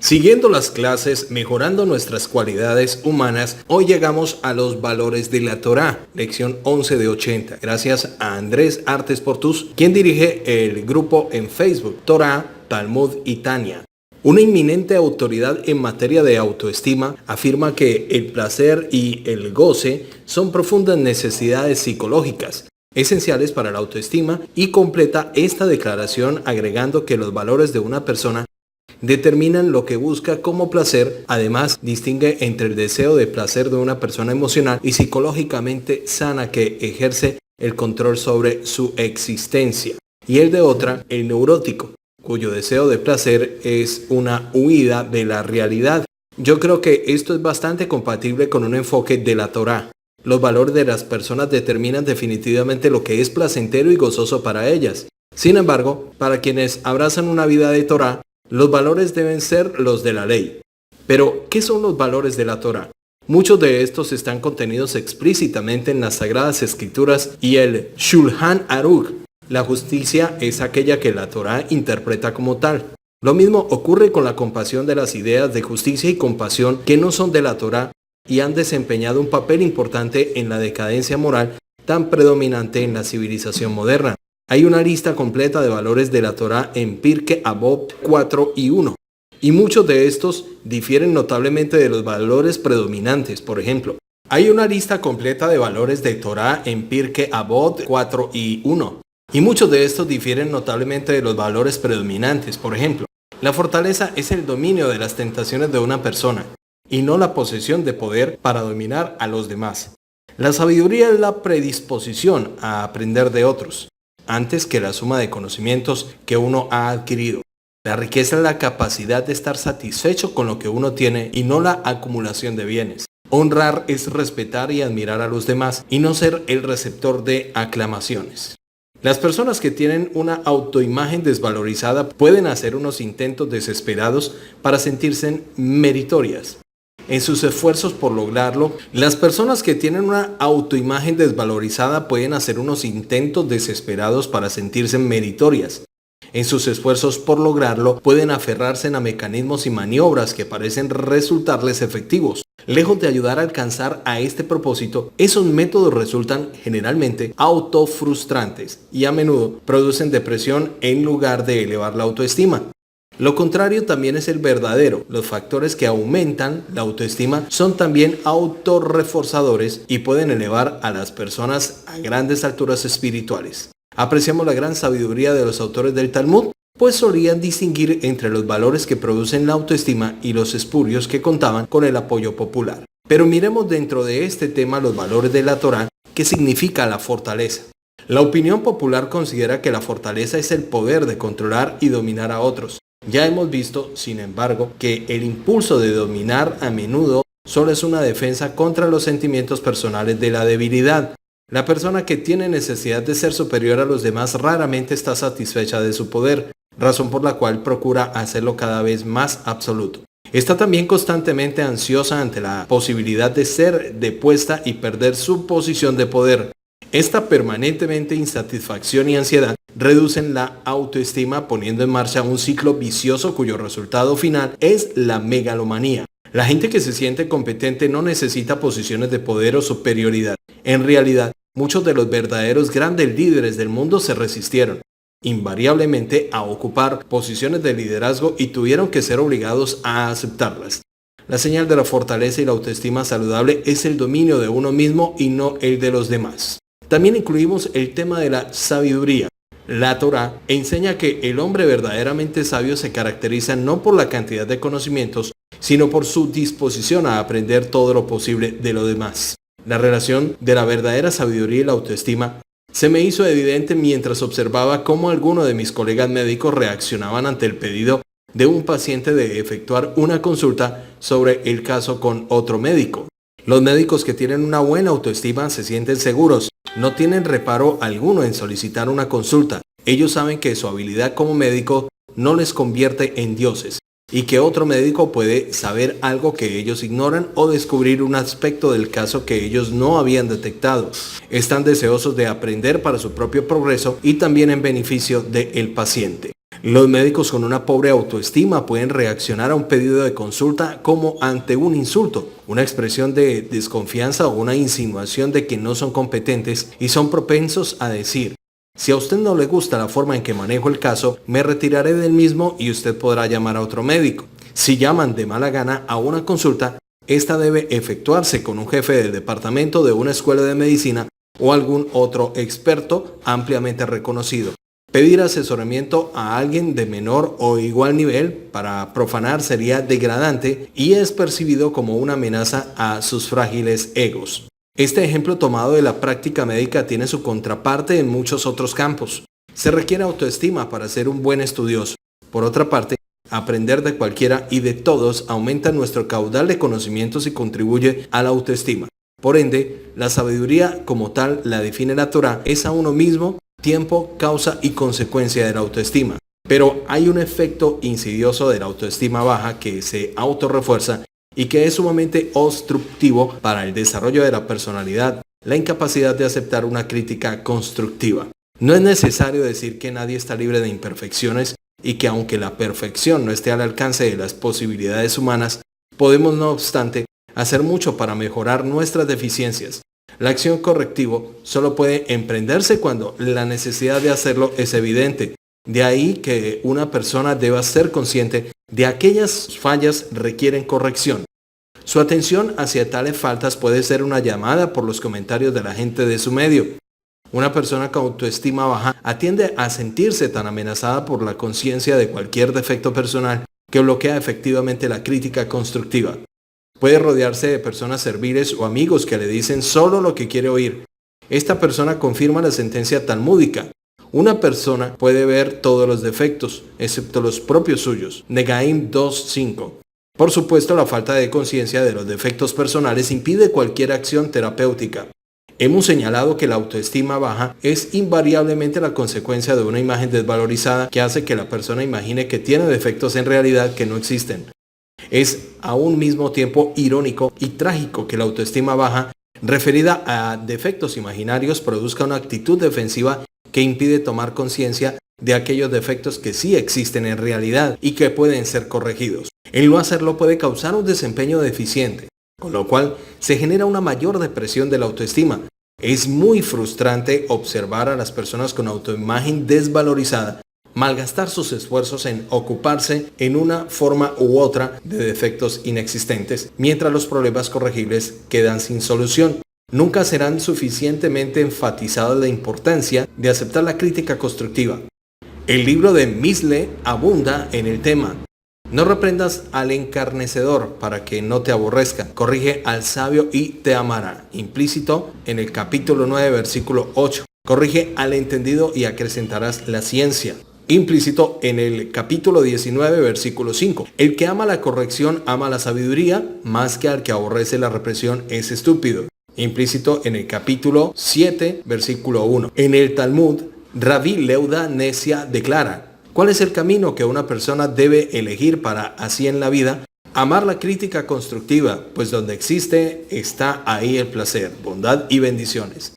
Siguiendo las clases, mejorando nuestras cualidades humanas, hoy llegamos a los valores de la Torá, lección 11 de 80, gracias a Andrés Artes Portus, quien dirige el grupo en Facebook, Torá, Talmud y Tania. Una inminente autoridad en materia de autoestima afirma que el placer y el goce son profundas necesidades psicológicas, esenciales para la autoestima, y completa esta declaración agregando que los valores de una persona determinan lo que busca como placer. Además, distingue entre el deseo de placer de una persona emocional y psicológicamente sana que ejerce el control sobre su existencia, y el de otra, el neurótico, cuyo deseo de placer es una huida de la realidad. Yo creo que esto es bastante compatible con un enfoque de la Torá. Los valores de las personas determinan definitivamente lo que es placentero y gozoso para ellas. Sin embargo, para quienes abrazan una vida de Torá, los valores deben ser los de la ley. Pero, ¿qué son los valores de la Torá? Muchos de estos están contenidos explícitamente en las Sagradas Escrituras y el Shulchan Aruch. La justicia es aquella que la Torá interpreta como tal. Lo mismo ocurre con la compasión de las ideas de justicia y compasión que no son de la Torá y han desempeñado un papel importante en la decadencia moral tan predominante en la civilización moderna. Hay una lista completa de valores de la Torá en Pirkei Avot 4 y 1, y muchos de estos difieren notablemente de los valores predominantes. Por ejemplo, hay una lista completa de valores de Torá en Pirkei Avot 4 y 1, y muchos de estos difieren notablemente de los valores predominantes. Por ejemplo, la fortaleza es el dominio de las tentaciones de una persona, y no la posesión de poder para dominar a los demás. La sabiduría es la predisposición a aprender de otros, antes que la suma de conocimientos que uno ha adquirido. La riqueza es la capacidad de estar satisfecho con lo que uno tiene y no la acumulación de bienes. Honrar es respetar y admirar a los demás y no ser el receptor de aclamaciones. Las personas que tienen una autoimagen desvalorizada pueden hacer unos intentos desesperados para sentirse meritorias en sus esfuerzos por lograrlo. Las personas que tienen una autoimagen desvalorizada pueden hacer unos intentos desesperados para sentirse meritorias. En sus esfuerzos por lograrlo, pueden aferrarse a mecanismos y maniobras que parecen resultarles efectivos. Lejos de ayudar a alcanzar a este propósito, esos métodos resultan generalmente autofrustrantes y a menudo producen depresión en lugar de elevar la autoestima. Lo contrario también es el verdadero. Los factores que aumentan la autoestima son también autorreforzadores y pueden elevar a las personas a grandes alturas espirituales. Apreciamos la gran sabiduría de los autores del Talmud, pues solían distinguir entre los valores que producen la autoestima y los espurios que contaban con el apoyo popular. Pero miremos dentro de este tema los valores de la Torá, que significa la fortaleza. La opinión popular considera que la fortaleza es el poder de controlar y dominar a otros. Ya hemos visto, sin embargo, que el impulso de dominar a menudo solo es una defensa contra los sentimientos personales de la debilidad. La persona que tiene necesidad de ser superior a los demás raramente está satisfecha de su poder, razón por la cual procura hacerlo cada vez más absoluto. Está también constantemente ansiosa ante la posibilidad de ser depuesta y perder su posición de poder. Esta permanentemente insatisfacción y ansiedad reducen la autoestima, poniendo en marcha un ciclo vicioso cuyo resultado final es la megalomanía. La gente que se siente competente no necesita posiciones de poder o superioridad. En realidad, muchos de los verdaderos grandes líderes del mundo se resistieron invariablemente a ocupar posiciones de liderazgo y tuvieron que ser obligados a aceptarlas. La señal de la fortaleza y la autoestima saludable es el dominio de uno mismo y no el de los demás. También incluimos el tema de la sabiduría. La Torá enseña que el hombre verdaderamente sabio se caracteriza no por la cantidad de conocimientos, sino por su disposición a aprender todo lo posible de lo demás. La relación de la verdadera sabiduría y la autoestima se me hizo evidente mientras observaba cómo algunos de mis colegas médicos reaccionaban ante el pedido de un paciente de efectuar una consulta sobre el caso con otro médico. Los médicos que tienen una buena autoestima se sienten seguros, no tienen reparo alguno en solicitar una consulta. Ellos saben que su habilidad como médico no les convierte en dioses y que otro médico puede saber algo que ellos ignoran o descubrir un aspecto del caso que ellos no habían detectado. Están deseosos de aprender para su propio progreso y también en beneficio del paciente. Los médicos con una pobre autoestima pueden reaccionar a un pedido de consulta como ante un insulto, una expresión de desconfianza o una insinuación de que no son competentes y son propensos a decir: si a usted no le gusta la forma en que manejo el caso, me retiraré del mismo y usted podrá llamar a otro médico. Si llaman de mala gana a una consulta, esta debe efectuarse con un jefe del departamento de una escuela de medicina o algún otro experto ampliamente reconocido. Pedir asesoramiento a alguien de menor o igual nivel para profanar sería degradante y es percibido como una amenaza a sus frágiles egos. Este ejemplo tomado de la práctica médica tiene su contraparte en muchos otros campos. Se requiere autoestima para ser un buen estudioso. Por otra parte, aprender de cualquiera y de todos aumenta nuestro caudal de conocimientos y contribuye a la autoestima. Por ende, la sabiduría como tal la define la Torá, es a uno mismo tiempo, causa y consecuencia de la autoestima. Pero hay un efecto insidioso de la autoestima baja que se autorrefuerza y que es sumamente obstructivo para el desarrollo de la personalidad, la incapacidad de aceptar una crítica constructiva. No es necesario decir que nadie está libre de imperfecciones y que aunque la perfección no esté al alcance de las posibilidades humanas, podemos no obstante hacer mucho para mejorar nuestras deficiencias. La acción correctivo solo puede emprenderse cuando la necesidad de hacerlo es evidente. De ahí que una persona deba ser consciente de aquellas fallas requieren corrección. Su atención hacia tales faltas puede ser una llamada por los comentarios de la gente de su medio. Una persona con autoestima baja atiende a sentirse tan amenazada por la conciencia de cualquier defecto personal que bloquea efectivamente la crítica constructiva. Puede rodearse de personas serviles o amigos que le dicen solo lo que quiere oír. Esta persona confirma la sentencia talmúdica: una persona puede ver todos los defectos, excepto los propios suyos. Negaim 2.5. Por supuesto, la falta de conciencia de los defectos personales impide cualquier acción terapéutica. Hemos señalado que la autoestima baja es invariablemente la consecuencia de una imagen desvalorizada que hace que la persona imagine que tiene defectos en realidad que no existen. Es a un mismo tiempo irónico y trágico que la autoestima baja, referida a defectos imaginarios, produzca una actitud defensiva que impide tomar conciencia de aquellos defectos que sí existen en realidad y que pueden ser corregidos. El no hacerlo puede causar un desempeño deficiente, con lo cual se genera una mayor depresión de la autoestima. Es muy frustrante observar a las personas con autoimagen desvalorizada malgastar sus esfuerzos en ocuparse en una forma u otra de defectos inexistentes, mientras los problemas corregibles quedan sin solución. Nunca serán suficientemente enfatizadas la importancia de aceptar la crítica constructiva. El libro de Misle abunda en el tema. No reprendas al encarnecedor para que no te aborrezca. Corrige al sabio y te amará. Implícito en el capítulo 9, versículo 8. Corrige al entendido y acrecentarás la ciencia. Implícito en el capítulo 19, versículo 5. El que ama la corrección ama la sabiduría, más que al que aborrece la represión es estúpido. Implícito en el capítulo 7, versículo 1. En el Talmud, Rabbi Leuda Nesia declara: ¿cuál es el camino que una persona debe elegir para así en la vida? Amar la crítica constructiva, pues donde existe está ahí el placer, bondad y bendiciones.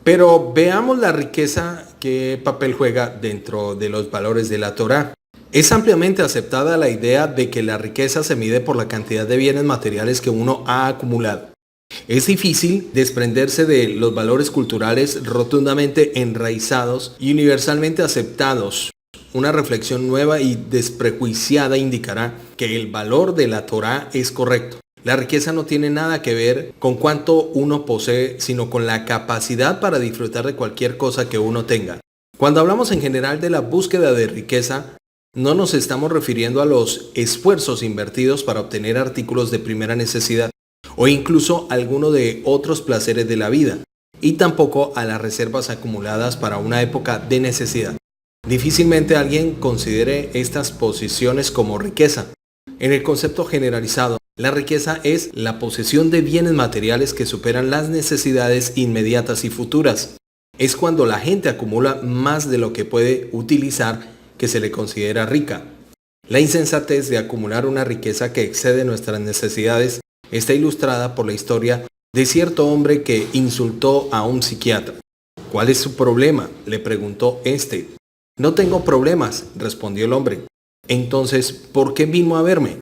Pero veamos la riqueza que papel juega dentro de los valores de la Torá. Es ampliamente aceptada la idea de que la riqueza se mide por la cantidad de bienes materiales que uno ha acumulado. Es difícil desprenderse de los valores culturales rotundamente enraizados y universalmente aceptados. Una reflexión nueva y desprejuiciada indicará que el valor de la Torá es correcto. La riqueza no tiene nada que ver con cuánto uno posee, sino con la capacidad para disfrutar de cualquier cosa que uno tenga. Cuando hablamos en general de la búsqueda de riqueza, no nos estamos refiriendo a los esfuerzos invertidos para obtener artículos de primera necesidad o incluso alguno de otros placeres de la vida, y tampoco a las reservas acumuladas para una época de necesidad. Difícilmente alguien considere estas posiciones como riqueza. En el concepto generalizado, la riqueza es la posesión de bienes materiales que superan las necesidades inmediatas y futuras. Es cuando la gente acumula más de lo que puede utilizar que se le considera rica. La insensatez de acumular una riqueza que excede nuestras necesidades está ilustrada por la historia de cierto hombre que insultó a un psiquiatra. ¿Cuál es su problema?, le preguntó este. No tengo problemas, respondió el hombre. Entonces, ¿por qué vino a verme?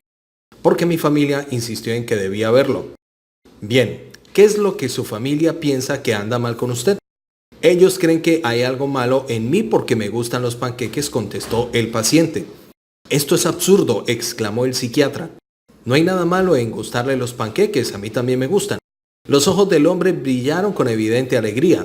Porque mi familia insistió en que debía verlo. Bien, ¿qué es lo que su familia piensa que anda mal con usted? Ellos creen que hay algo malo en mí porque me gustan los panqueques, contestó el paciente. Esto es absurdo, exclamó el psiquiatra. No hay nada malo en gustarle los panqueques, a mí también me gustan. Los ojos del hombre brillaron con evidente alegría.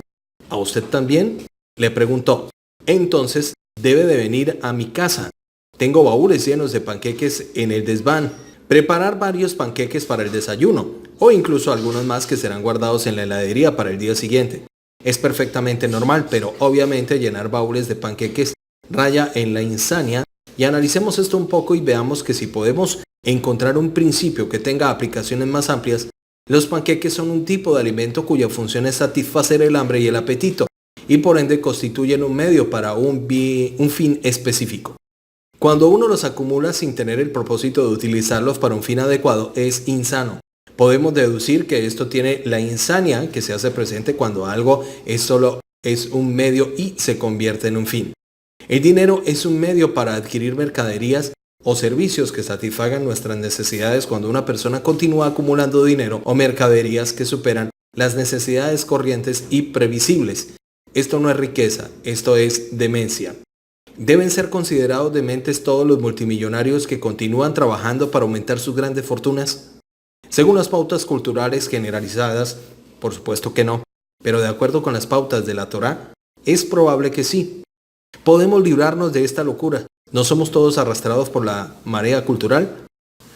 ¿A usted también?, le preguntó. Entonces, debe de venir a mi casa. Tengo baúles llenos de panqueques en el desván. Preparar varios panqueques para el desayuno, o incluso algunos más que serán guardados en la heladería para el día siguiente. Es perfectamente normal, pero obviamente llenar baúles de panqueques raya en la insania, y analicemos esto un poco y veamos que si podemos encontrar un principio que tenga aplicaciones más amplias, los panqueques son un tipo de alimento cuya función es satisfacer el hambre y el apetito, y por ende constituyen un medio para un fin específico. Cuando uno los acumula sin tener el propósito de utilizarlos para un fin adecuado, es insano. Podemos deducir que esto tiene la insania que se hace presente cuando algo es un medio y se convierte en un fin. El dinero es un medio para adquirir mercaderías o servicios que satisfagan nuestras necesidades cuando una persona continúa acumulando dinero o mercaderías que superan las necesidades corrientes y previsibles. Esto no es riqueza, esto es demencia. ¿Deben ser considerados dementes todos los multimillonarios que continúan trabajando para aumentar sus grandes fortunas? Según las pautas culturales generalizadas, por supuesto que no, pero de acuerdo con las pautas de la Torá, es probable que sí. Podemos librarnos de esta locura. ¿No somos todos arrastrados por la marea cultural?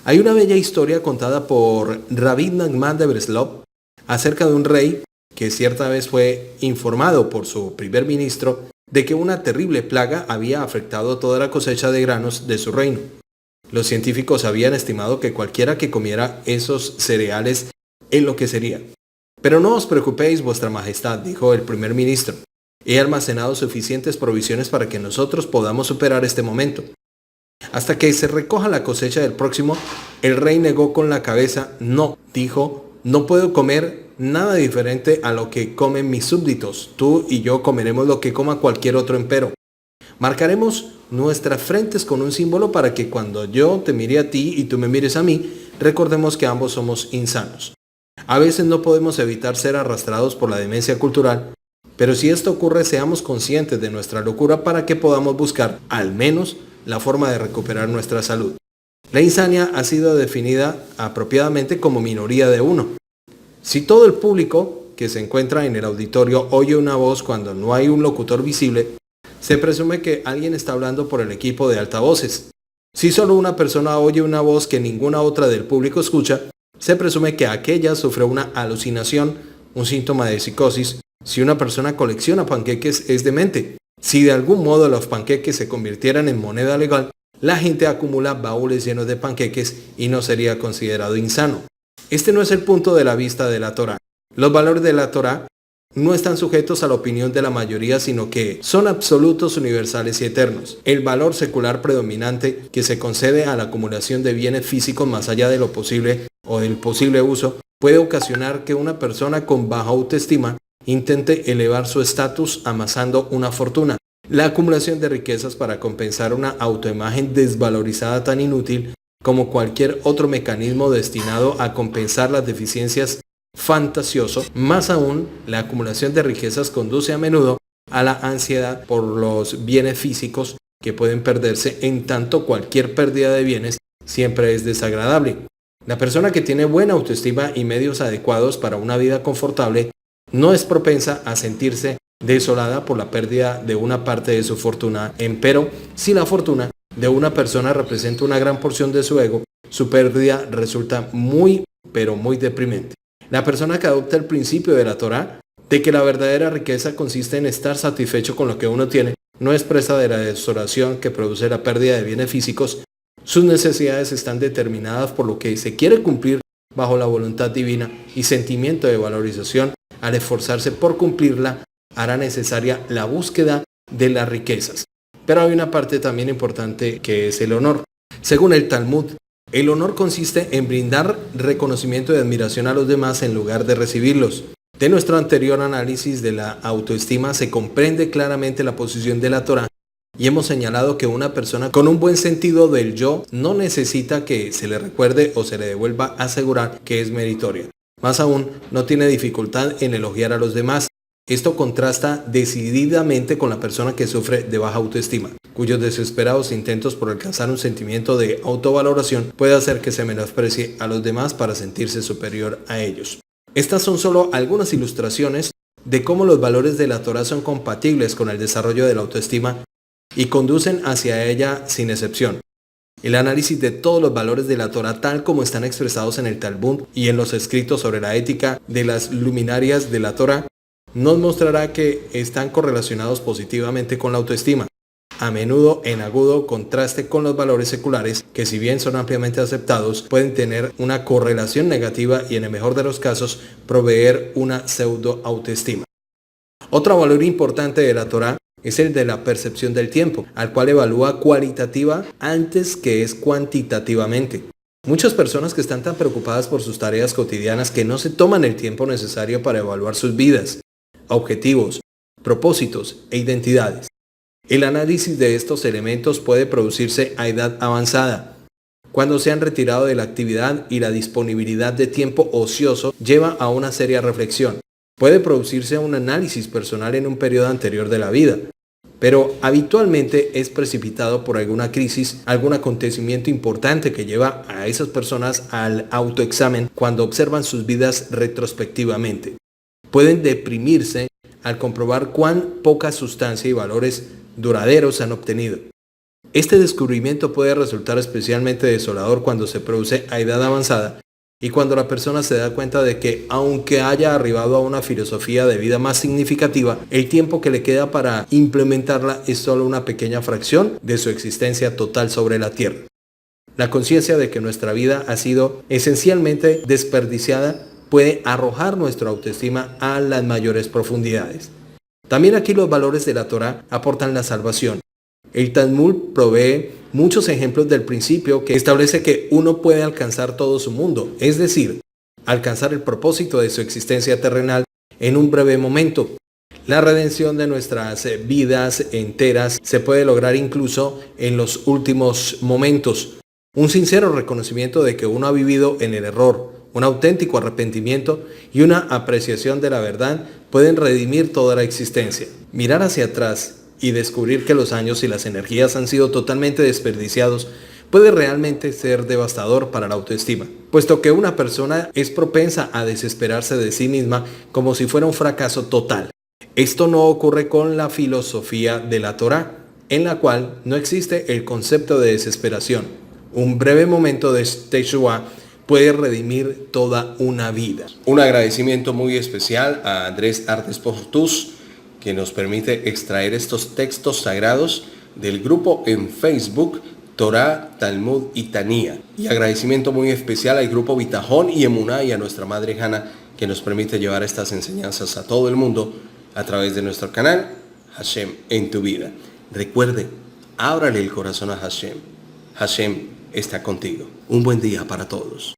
Hay una bella historia contada por Rabbi Nachman de Breslov acerca de un rey que cierta vez fue informado por su primer ministro de que una terrible plaga había afectado toda la cosecha de granos de su reino. Los científicos habían estimado que cualquiera que comiera esos cereales enloquecería. Pero no os preocupéis, vuestra majestad, dijo el primer ministro. He almacenado suficientes provisiones para que nosotros podamos superar este momento. Hasta que se recoja la cosecha del próximo, el rey negó con la cabeza. No, dijo, no puedo comer nada diferente a lo que comen mis súbditos. Tú y yo comeremos lo que coma cualquier otro empero. Marcaremos nuestras frentes con un símbolo para que cuando yo te mire a ti y tú me mires a mí, recordemos que ambos somos insanos. A veces no podemos evitar ser arrastrados por la demencia cultural, pero si esto ocurre, seamos conscientes de nuestra locura para que podamos buscar, al menos, la forma de recuperar nuestra salud. La insania ha sido definida apropiadamente como minoría de uno. Si todo el público que se encuentra en el auditorio oye una voz cuando no hay un locutor visible, se presume que alguien está hablando por el equipo de altavoces. Si solo una persona oye una voz que ninguna otra del público escucha, se presume que aquella sufre una alucinación, un síntoma de psicosis. Si una persona colecciona panqueques, es demente. Si de algún modo los panqueques se convirtieran en moneda legal, la gente acumula baúles llenos de panqueques y no sería considerado insano. Este no es el punto de la vista de la Torá. Los valores de la Torá no están sujetos a la opinión de la mayoría, sino que son absolutos, universales y eternos. El valor secular predominante que se concede a la acumulación de bienes físicos más allá de lo posible o del posible uso puede ocasionar que una persona con baja autoestima intente elevar su estatus amasando una fortuna. La acumulación de riquezas para compensar una autoimagen desvalorizada tan inútil como cualquier otro mecanismo destinado a compensar las deficiencias fantasioso. Más aún, la acumulación de riquezas conduce a menudo a la ansiedad por los bienes físicos que pueden perderse, en tanto cualquier pérdida de bienes siempre es desagradable. La persona que tiene buena autoestima y medios adecuados para una vida confortable no es propensa a sentirse desolada por la pérdida de una parte de su fortuna. Empero, si la fortuna de una persona representa una gran porción de su ego, su pérdida resulta muy, pero muy deprimente. La persona que adopta el principio de la Torá, de que la verdadera riqueza consiste en estar satisfecho con lo que uno tiene, no es presa de la desolación que produce la pérdida de bienes físicos. Sus necesidades están determinadas por lo que se quiere cumplir bajo la voluntad divina, y sentimiento de valorización al esforzarse por cumplirla hará necesaria la búsqueda de las riquezas. Pero hay una parte también importante que es el honor. Según el Talmud, el honor consiste en brindar reconocimiento y admiración a los demás en lugar de recibirlos. De nuestro anterior análisis de la autoestima se comprende claramente la posición de la Torá Y hemos señalado que una persona con un buen sentido del yo no necesita que se le recuerde o se le devuelva asegurar que es meritoria. Más aún, no tiene dificultad en elogiar a los demás. Esto contrasta decididamente con la persona que sufre de baja autoestima, cuyos desesperados intentos por alcanzar un sentimiento de autovaloración puede hacer que se menosprecie a los demás para sentirse superior a ellos. Estas son solo algunas ilustraciones de cómo los valores de la Torá son compatibles con el desarrollo de la autoestima y conducen hacia ella sin excepción. El análisis de todos los valores de la Torá tal como están expresados en el Talmud y en los escritos sobre la ética de las luminarias de la Torá nos mostrará que están correlacionados positivamente con la autoestima, a menudo en agudo contraste con los valores seculares que, si bien son ampliamente aceptados, pueden tener una correlación negativa y, en el mejor de los casos, proveer una pseudo autoestima. Otro valor importante de la Torá es el de la percepción del tiempo, al cual evalúa cualitativa antes que es cuantitativamente. Muchas personas que están tan preocupadas por sus tareas cotidianas que no se toman el tiempo necesario para evaluar sus vidas, objetivos, propósitos e identidades. El análisis de estos elementos puede producirse a edad avanzada, cuando se han retirado de la actividad y la disponibilidad de tiempo ocioso lleva a una seria reflexión. Puede producirse un análisis personal en un periodo anterior de la vida, pero habitualmente es precipitado por alguna crisis, algún acontecimiento importante que lleva a esas personas al autoexamen cuando observan sus vidas retrospectivamente. Pueden deprimirse al comprobar cuán poca sustancia y valores duraderos han obtenido. Este descubrimiento puede resultar especialmente desolador cuando se produce a edad avanzada y cuando la persona se da cuenta de que, aunque haya arribado a una filosofía de vida más significativa, el tiempo que le queda para implementarla es solo una pequeña fracción de su existencia total sobre la tierra. La conciencia de que nuestra vida ha sido esencialmente desperdiciada puede arrojar nuestra autoestima a las mayores profundidades. También aquí los valores de la Torá aportan la salvación. El Talmud provee muchos ejemplos del principio que establece que uno puede alcanzar todo su mundo, es decir, alcanzar el propósito de su existencia terrenal en un breve momento. La redención de nuestras vidas enteras se puede lograr incluso en los últimos momentos. Un sincero reconocimiento de que uno ha vivido en el error, un auténtico arrepentimiento y una apreciación de la verdad pueden redimir toda la existencia. Mirar hacia atrás y descubrir que los años y las energías han sido totalmente desperdiciados puede realmente ser devastador para la autoestima, puesto que una persona es propensa a desesperarse de sí misma como si fuera un fracaso total. Esto no ocurre con la filosofía de la Torá, en la cual no existe el concepto de desesperación. Un breve momento de Teshuvah puede redimir toda una vida. Un agradecimiento muy especial a Andrés Artes Portus, que nos permite extraer estos textos sagrados del grupo en Facebook Torá, Talmud y Tanía. Y agradecimiento muy especial al grupo Bitajón y Emuná y a nuestra madre Hanna, que nos permite llevar estas enseñanzas a todo el mundo a través de nuestro canal Hashem en tu vida. Recuerde, ábrale el corazón a Hashem. Hashem está contigo. Un buen día para todos.